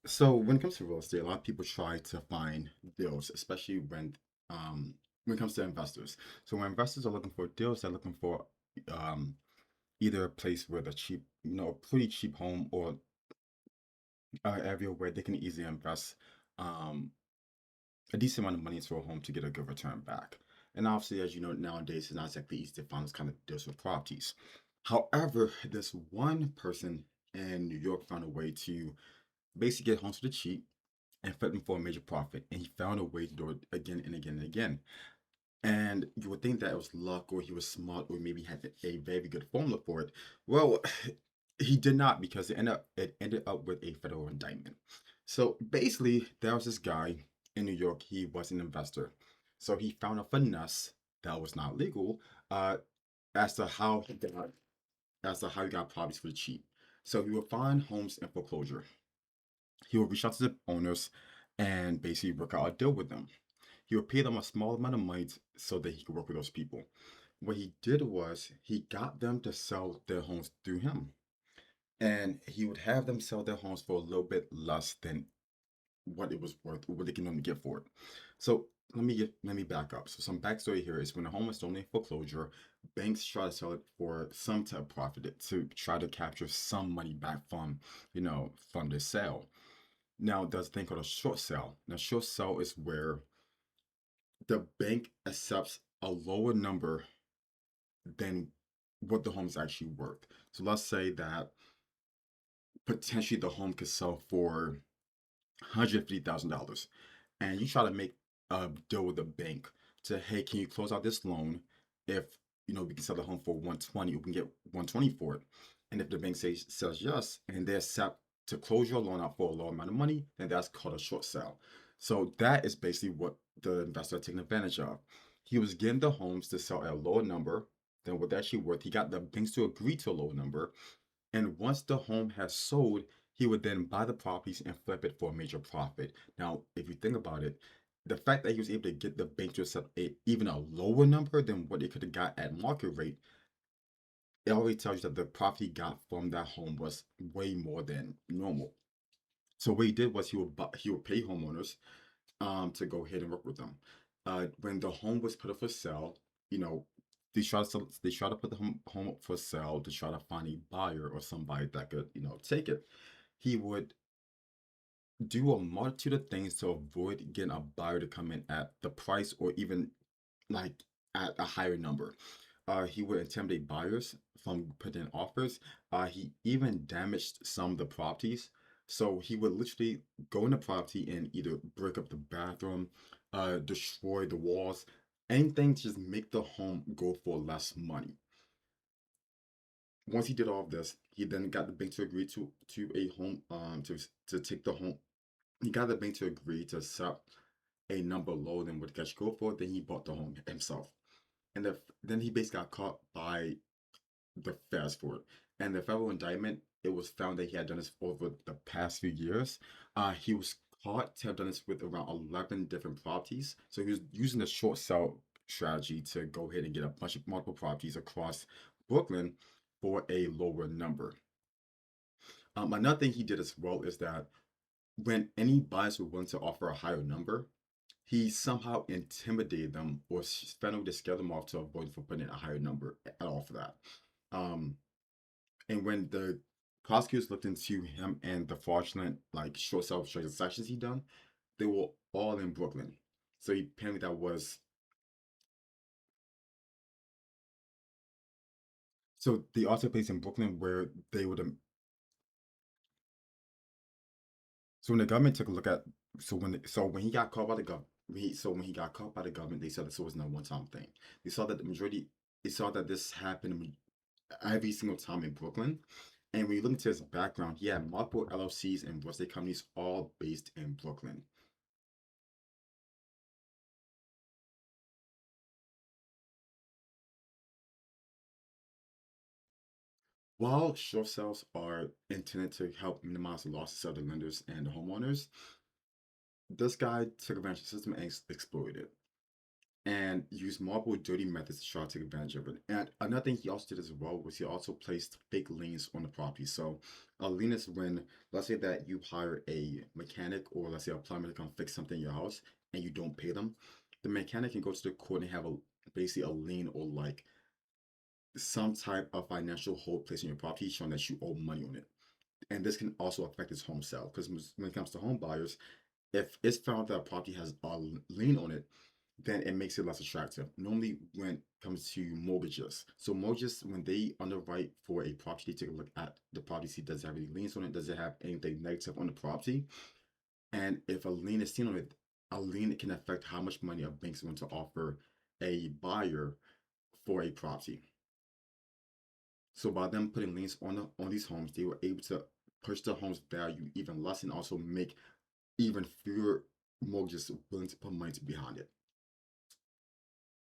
So when it comes to real estate, a lot of people try to find deals, especially when it comes to investors. So when investors are looking for deals, they're looking for um, either a place with a cheap, a pretty cheap home or area where they can easily invest um, a decent amount of money into a home to get a good return back. And obviously, as you know, nowadays it's not exactly easy to find those kind of deals with properties. However, this one person in New York found a way to basically get homes for the cheap and flip them for a major profit. And he found a way to do it again and again and again. And you would think that it was luck or he was smart or maybe had a very good formula for it. Well, he did not because it ended up with a federal indictment. So basically, there was this guy in New York. He was an investor. So he found a finesse that was not legal uh, as to how he got properties for the cheap. So he would find homes in foreclosure. He would reach out to the owners and basically work out a deal with them. He would pay them a small amount of money so that he could work with those people. What he did was he got them to sell their homes through him. And he would have them sell their homes for a little bit less than what it was worth or what they can only get for it. So let me back up. So some backstory here is when a home is thrown in foreclosure, banks try to sell it for some type of profit to try to capture some money back from the sale. Now, there's a thing called a short sale. Now, short sale is where the bank accepts a lower number than what the home is actually worth. So let's say that potentially the home could sell for $150,000, and you try to make a deal with the bank to, hey, can you close out this loan if we can sell the home for 120, we can get 120 for it. And if the bank says yes, and they accept to close your loan out for a low amount of money, then that's called a short sale. So that is basically what the investor had taken advantage of. He was getting the homes to sell at a lower number than what they're actually worth. He got the banks to agree to a lower number, and once the home has sold, he would then buy the properties and flip it for a major profit. Now, if you think about it, the fact that he was able to get the bank to accept even a lower number than what they could have got at market rate, it already tells you that the profit he got from that home was way more than normal. So what he did was he would pay homeowners to go ahead and work with them. When the home was put up for sale, you know, they try to put the home up for sale to try to find a buyer or somebody that could, take it. He would do a multitude of things to avoid getting a buyer to come in at the price or even like at a higher number. He would intimidate buyers from putting in offers. He even damaged some of the properties. So he would literally go in the property and either break up the bathroom, destroy the walls, anything to just make the home go for less money. Once he did all of this, he then got the bank to agree to a home to take the home. He got the bank to agree to accept a number lower than what the cash go for. Then he bought the home himself, and then he basically got caught by the fast forward. And the federal indictment, it was found that he had done this over the past few years. He was caught to have done this with around 11 different properties. So he was using the short sell strategy to go ahead and get a bunch of multiple properties across Brooklyn for a lower number. Another thing he did as well is that when any buyers were willing to offer a higher number, he somehow intimidated them or found a way to scare them off to avoid from putting in a higher number at all for that. Um, and when the prosecutors looked into him and the fraudulent, like short sale transactions he done, they were all in Brooklyn. So apparently that was so the also place in Brooklyn where they would so when the government took a look at so when he got caught by the government when he got caught by the government, they said this wasn't a one-time thing. They saw that the majority they saw that this happened every single time in Brooklyn. And when you look into his background, he had multiple LLCs and real estate companies all based in Brooklyn. While short sales are intended to help minimize the losses of the lenders and the homeowners, this guy took advantage of the system and exploited it. and use multiple dirty methods to try to take advantage of it. And another thing he also did as well was he also placed fake liens on the property. So a lien is when, let's say that you hire a mechanic or let's say a plumber to come fix something in your house and you don't pay them, the mechanic can go to the court and have a basically a lien or like some type of financial hold placed on your property showing that you owe money on it. And this can also affect its home sale because when it comes to home buyers, if it's found that a property has a lien on it, then it makes it less attractive. Normally, when it comes to mortgages, so mortgages, when they underwrite for a property, they take a look at the property, see does it have any liens on it, does it have anything negative on the property, and if a lien is seen on it, a lien can affect how much money a bank's going to offer a buyer for a property. So by them putting liens on these homes, they were able to push the home's value even less and also make even fewer mortgages willing to put money behind it.